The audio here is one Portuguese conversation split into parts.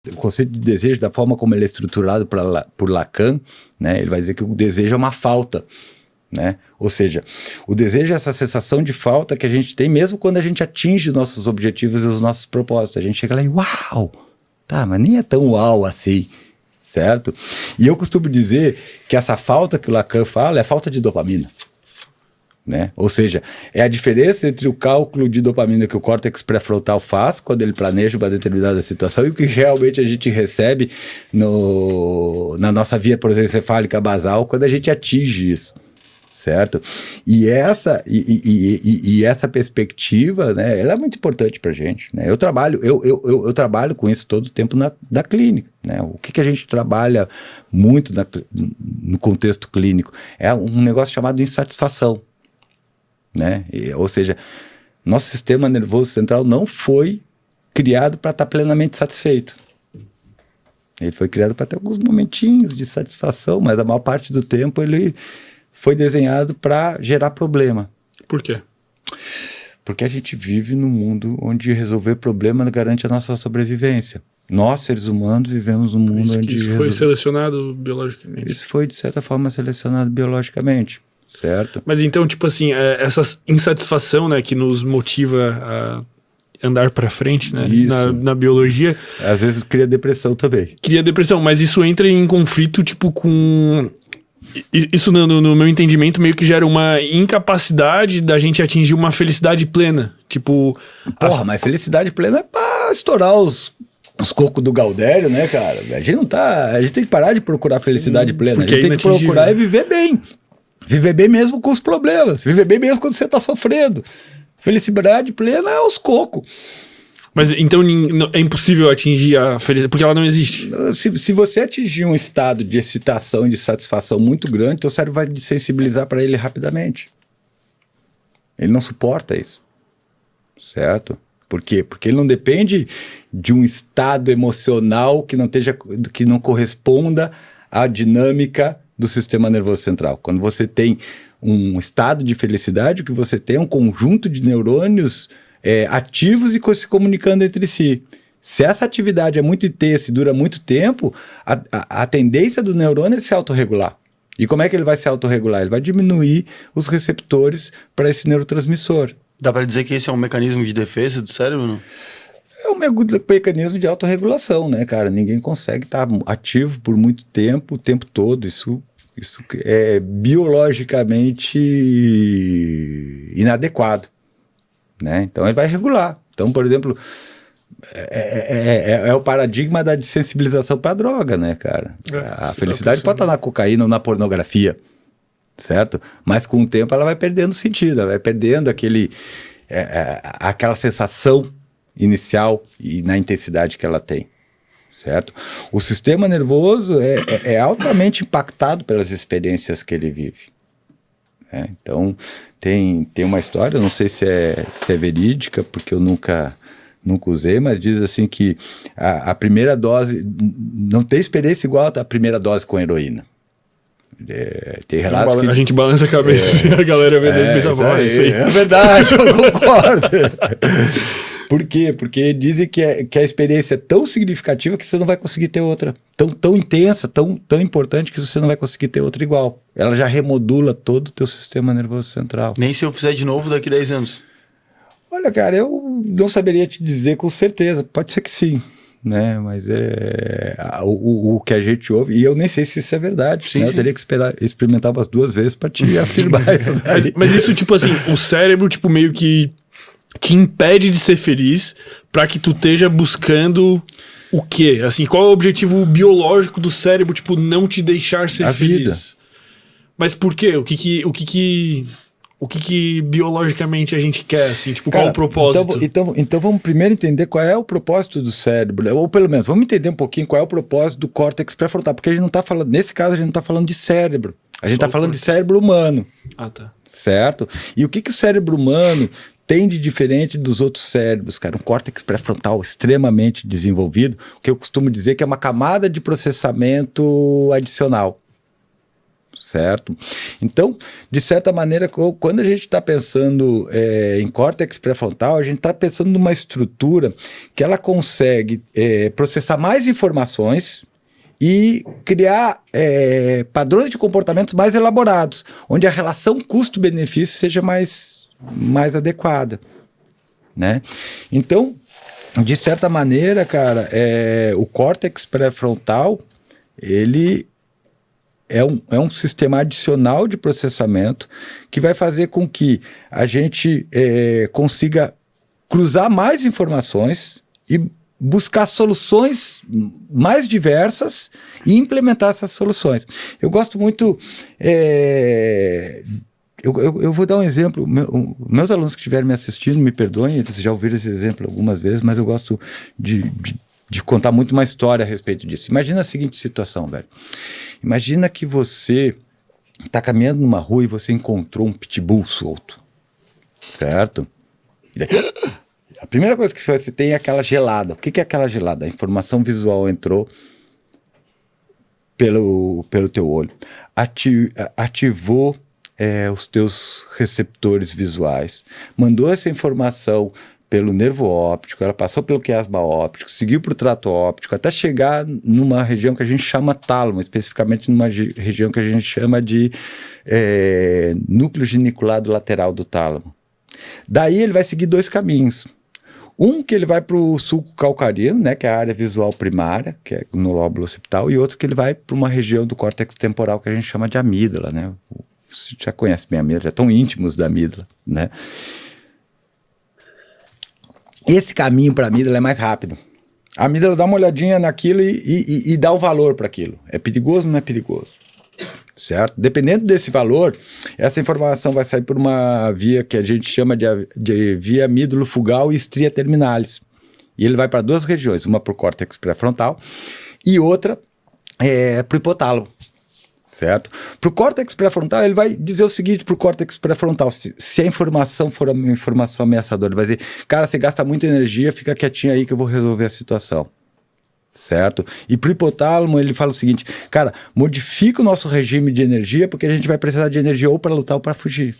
O conceito de desejo, da forma como ele é estruturado por Lacan, né, ele vai dizer que o desejo é uma falta, né? Ou seja, o desejo é essa sensação de falta que a gente tem mesmo quando a gente atinge nossos objetivos e os nossos propósitos. A gente chega lá e uau! Tá, mas nem é tão uau assim, certo? E eu costumo dizer que essa falta que o Lacan fala é a falta de dopamina. Né? Ou seja, é a diferença entre o cálculo de dopamina que o córtex pré-frontal faz quando ele planeja uma determinada situação e o que realmente a gente recebe na nossa via prosencefálica basal quando a gente atinge isso, certo? E essa perspectiva, né, ela é muito importante para a gente, né? Eu trabalho com isso todo o tempo na clínica, né? O que a gente trabalha muito no contexto clínico é um negócio chamado insatisfação. Né? Ou seja, nosso sistema nervoso central não foi criado para estar plenamente satisfeito. Ele foi criado para ter alguns momentinhos de satisfação, mas a maior parte do tempo ele foi desenhado para gerar problema. Por quê? Porque a gente vive num mundo onde resolver problema garante a nossa sobrevivência. Nós, seres humanos, vivemos num mundo onde... Isso foi selecionado biologicamente. Isso foi, de certa forma, selecionado biologicamente. Certo. Mas então, tipo assim, essa insatisfação, né, que nos motiva a andar para frente, né, na biologia... Às vezes cria depressão também. Cria depressão, mas isso entra em conflito, tipo, com... Isso, no meu entendimento, meio que gera uma incapacidade da gente atingir uma felicidade plena. Tipo... Porra, mas felicidade plena é pra estourar os cocos do Gaudério, né, cara? A gente tem que parar de procurar felicidade plena. A gente tem que procurar viver bem. Viver bem mesmo com os problemas. Viver bem mesmo quando você está sofrendo. Felicidade plena é os cocos. Mas então é impossível atingir a felicidade, porque ela não existe. Se você atingir um estado de excitação e de satisfação muito grande, teu cérebro vai desensibilizar para ele rapidamente. Ele não suporta isso. Certo? Por quê? Porque ele não depende de um estado emocional que não corresponda à dinâmica do sistema nervoso central. Quando você tem um estado de felicidade, o que você tem é um conjunto de neurônios ativos e se comunicando entre si. Se essa atividade é muito intensa e dura muito tempo, a tendência do neurônio é se autorregular. E como é que ele vai se autorregular? Ele vai diminuir os receptores para esse neurotransmissor. Dá para dizer que esse é um mecanismo de defesa do cérebro, não? É um mecanismo de autorregulação, né, cara? Ninguém consegue estar ativo por muito tempo, o tempo todo. Isso é biologicamente inadequado, né? Então ele vai regular. Então, por exemplo, é o paradigma da desensibilização para a droga, né, cara? A felicidade pode estar na cocaína ou na pornografia, certo? Mas com o tempo ela vai perdendo sentido, ela vai perdendo aquela sensação inicial e na intensidade que ela tem. Certo? O sistema nervoso é altamente impactado pelas experiências que ele vive. Então, tem uma história, eu não sei se é verídica, porque eu nunca usei, mas diz assim que a primeira dose, não tem experiência igual à primeira dose com heroína. Tem relatos que... A gente balança a cabeça e a galera pensa, isso aí. É verdade, eu concordo. Por quê? Porque dizem que a experiência é tão significativa que você não vai conseguir ter outra. Tão intensa, tão importante que você não vai conseguir ter outra igual. Ela já remodula todo o teu sistema nervoso central. Nem se eu fizer de novo daqui 10 anos. Olha, cara, eu não saberia te dizer com certeza. Pode ser que sim, né? Mas o que a gente ouve, e eu nem sei se isso é verdade. Sim, né? sim. Eu teria que experimentar umas 2 vezes para te afirmar. Mas isso, tipo assim, o cérebro, tipo, meio que te impede de ser feliz para que tu esteja buscando o quê? Assim, qual é o objetivo biológico do cérebro, tipo, não te deixar ser a feliz? Vida. Mas por quê? O que biologicamente a gente quer, assim? Tipo, Cara, qual o propósito? Então vamos primeiro entender qual é o propósito do cérebro, ou pelo menos, vamos entender um pouquinho qual é o propósito do córtex pré-frontal, porque a gente não tá falando, nesse caso a gente não tá falando de cérebro, a gente tá falando de cérebro humano. Ah, tá. Certo? E o que o cérebro humano tem de diferente dos outros cérebros, cara? Um córtex pré-frontal extremamente desenvolvido, o que eu costumo dizer que é uma camada de processamento adicional. certo? Então, de certa maneira, quando a gente está pensando em córtex pré-frontal, a gente está pensando numa estrutura que ela consegue processar mais informações e criar padrões de comportamentos mais elaborados, onde a relação custo-benefício seja mais adequada, né? Então, de certa maneira, cara, o córtex pré-frontal, ele é um sistema adicional de processamento que vai fazer com que a gente consiga cruzar mais informações e buscar soluções mais diversas e implementar essas soluções. Eu gosto muito... Eu vou dar um exemplo. Meus alunos que estiverem me assistindo, me perdoem, eles já ouviram esse exemplo algumas vezes, mas eu gosto de contar muito uma história a respeito disso. Imagina a seguinte situação, velho. Imagina que você está caminhando numa rua e você encontrou um pitbull solto, certo? E daí, a primeira coisa que você tem é aquela gelada. O que é aquela gelada? A informação visual entrou pelo teu olho, ativou os teus receptores visuais, mandou essa informação pelo nervo óptico, ela passou pelo quiasma óptico, seguiu para o trato óptico, até chegar numa região que a gente chama tálamo, especificamente numa região que a gente chama de núcleo geniculado lateral do tálamo. Daí ele vai seguir dois caminhos. Um que ele vai para o sulco calcarino, né, que é a área visual primária, que é no lóbulo occipital, e outro que ele vai para uma região do córtex temporal que a gente chama de amígdala, né? Você já conhece bem a amígdala, já estão íntimos da amígdala, né? Esse caminho para a amígdala é mais rápido. A amígdala dá uma olhadinha naquilo e dá um valor para aquilo. É perigoso ou não é perigoso? Certo? Dependendo desse valor, essa informação vai sair por uma via que a gente chama de via amídulo-fugal e estria terminalis. E ele vai para duas regiões, uma para o córtex pré-frontal e outra para o hipotálamo. Certo? Para o córtex pré-frontal, ele vai dizer o seguinte para o córtex pré-frontal, se a informação for uma informação ameaçadora, ele vai dizer, cara, você gasta muita energia, fica quietinho aí que eu vou resolver a situação. Certo? E para o hipotálamo, ele fala o seguinte, cara, modifica o nosso regime de energia, porque a gente vai precisar de energia ou para lutar ou para fugir.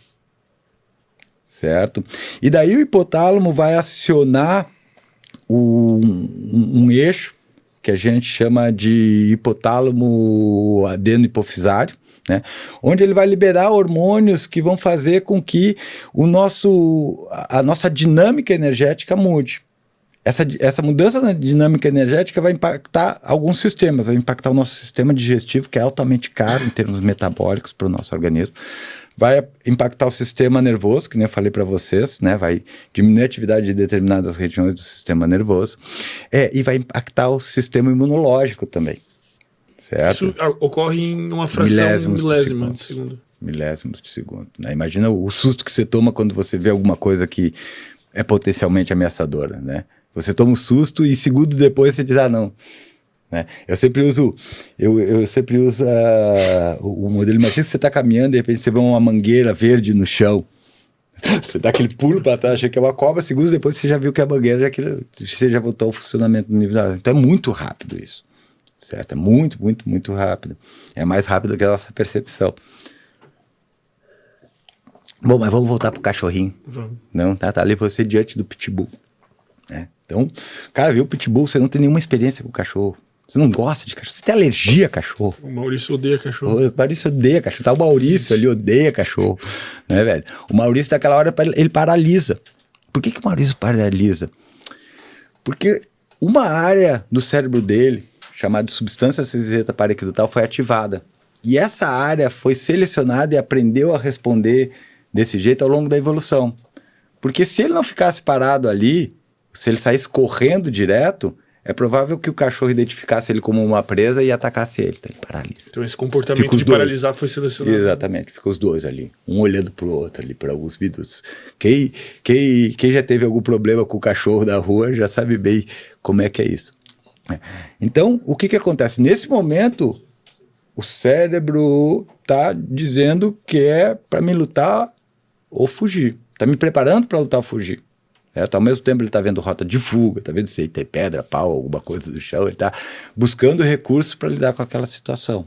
Certo? E daí o hipotálamo vai acionar um eixo, que a gente chama de hipotálamo adeno-hipofisário, né? Onde ele vai liberar hormônios que vão fazer com que a nossa dinâmica energética mude. Essa mudança na dinâmica energética vai impactar alguns sistemas, vai impactar o nosso sistema digestivo, que é altamente caro em termos metabólicos para o nosso organismo, vai impactar o sistema nervoso, que nem eu falei para vocês, né? Vai diminuir a atividade de determinadas regiões do sistema nervoso, e vai impactar o sistema imunológico também, certo? Isso ocorre em uma fração milésima de segundo. Milésimos de segundo, né? Imagina o susto que você toma quando você vê alguma coisa que é potencialmente ameaçadora, né? Você toma um susto e segundo depois você diz, não. Né? Eu sempre uso o modelo. Imagina que você está caminhando e de repente você vê uma mangueira verde no chão. Você dá aquele pulo para trás, acha que é uma cobra, segundos depois você já viu que é a mangueira, você já voltou ao funcionamento do nível da água. Então é muito rápido isso. Certo? É muito, muito, muito rápido. É mais rápido que a nossa percepção. Bom, mas vamos voltar pro cachorrinho. Vamos. Não, tá ali você diante do pitbull. Né? Então, cara, viu o pitbull, você não tem nenhuma experiência com o cachorro. Você não gosta de cachorro, você tem alergia a cachorro. O Maurício odeia cachorro. O Maurício odeia cachorro. Tá o Maurício ali, odeia cachorro. Né, velho? O Maurício, daquela hora, ele paralisa. Por que o Maurício paralisa? Porque uma área do cérebro dele, chamada de substância cinzenta paraequidutal, foi ativada. E essa área foi selecionada e aprendeu a responder desse jeito ao longo da evolução. Porque se ele não ficasse parado ali, se ele saísse correndo direto, é provável que o cachorro identificasse ele como uma presa e atacasse ele. Então ele paralisa. Então esse comportamento de paralisar foi selecionado. Exatamente, fica os dois ali, um olhando pro outro ali por alguns minutos. Quem já teve algum problema com o cachorro da rua já sabe bem como é que é isso. Então, o que acontece? Nesse momento, o cérebro está dizendo que é para me lutar ou fugir. Está me preparando para lutar ou fugir. Ao mesmo tempo ele está vendo rota de fuga, está vendo se tem pedra, pau, alguma coisa do chão, ele está buscando recursos para lidar com aquela situação,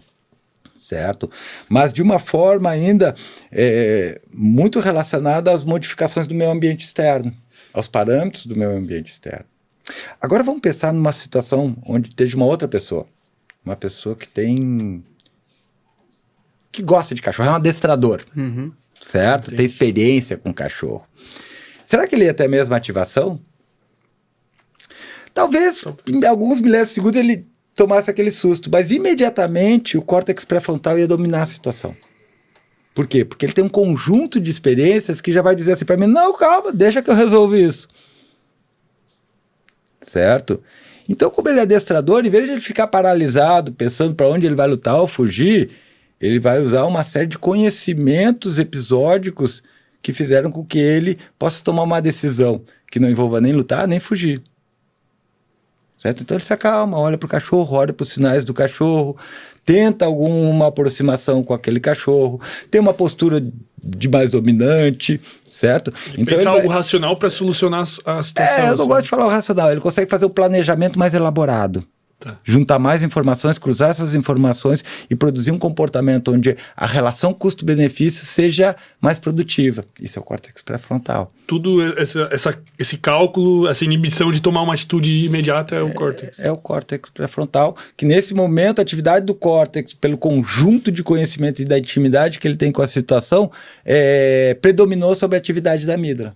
certo? Mas de uma forma ainda muito relacionada às modificações do meio ambiente externo, aos parâmetros do meio ambiente externo. Agora vamos pensar numa situação onde esteja uma outra pessoa, uma pessoa que gosta de cachorro, é um adestrador, certo? Entendi. Tem experiência com cachorro. Será que ele ia ter a mesma ativação? Talvez em alguns milésimos de segundo ele tomasse aquele susto, mas imediatamente o córtex pré-frontal ia dominar a situação. Por quê? Porque ele tem um conjunto de experiências que já vai dizer assim para mim, não, calma, deixa que eu resolvo isso. Certo? Então, como ele é adestrador, em vez de ele ficar paralisado, pensando para onde ele vai lutar ou fugir, ele vai usar uma série de conhecimentos episódicos que fizeram com que ele possa tomar uma decisão que não envolva nem lutar, nem fugir. Certo? Então ele se acalma, olha para o cachorro, olha para os sinais do cachorro, tenta alguma aproximação com aquele cachorro, tem uma postura de mais dominante, certo? Então Pensar ele algo racional para solucionar a situação. eu não gosto de falar o racional, ele consegue fazer o planejamento mais elaborado. Tá. Juntar mais informações, cruzar essas informações e produzir um comportamento onde a relação custo-benefício seja mais produtiva. Isso é o córtex pré-frontal. Tudo esse cálculo, essa inibição de tomar uma atitude imediata é o córtex. É o córtex pré-frontal, que nesse momento a atividade do córtex, pelo conjunto de conhecimento e da intimidade que ele tem com a situação, predominou sobre a atividade da amígdala.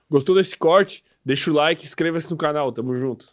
Gostou desse corte? Deixa o like e inscreva-se no canal. Tamo junto.